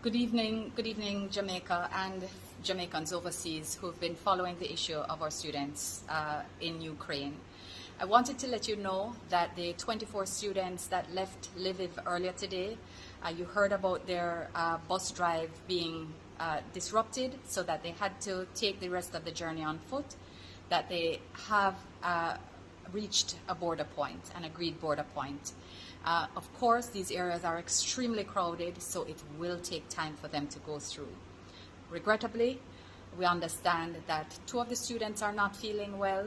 Good evening, Jamaica and Jamaicans overseas who've been following the issue of our students in Ukraine. I wanted to let you know that the 24 students that left Lviv earlier today, you heard about their bus drive being disrupted, so that they had to take the rest of the journey on foot, that they have reached a border point, an agreed border point. Of course, these areas are extremely crowded, so it will take time for them to go through. Regrettably, we understand that 2 of the students are not feeling well,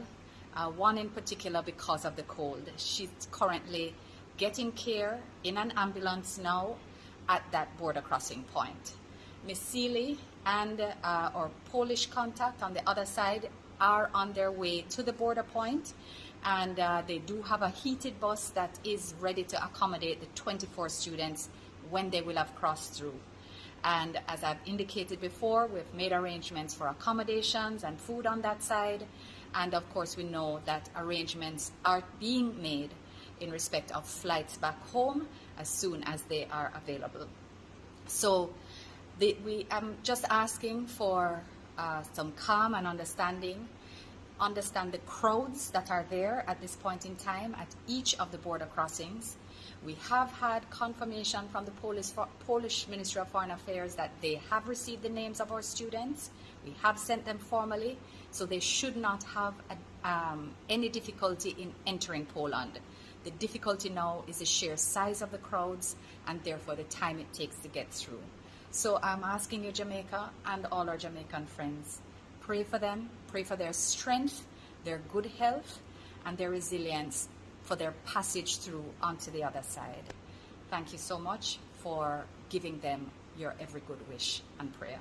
one in particular because of the cold. She's currently getting care in an ambulance now at that border crossing point. Miss Seeley and our Polish contact on the other side are on their way to the border point, and they do have a heated bus that is ready to accommodate the 24 students when they will have crossed through. And as I've indicated before, we've made arrangements for accommodations and food on that side, and of course we know that arrangements are being made in respect of flights back home as soon as they are available. So I'm just asking for some calm and understanding. Understand the crowds that are there at this point in time at each of the border crossings. We have had confirmation from the Polish Ministry of Foreign Affairs that they have received the names of our students. We have sent them formally, so they should not have any difficulty in entering Poland. The difficulty now is the sheer size of the crowds and therefore the time it takes to get through. So I'm asking you, Jamaica, and all our Jamaican friends, pray for them, pray for their strength, their good health, and their resilience for their passage through onto the other side. Thank you so much for giving them your every good wish and prayer.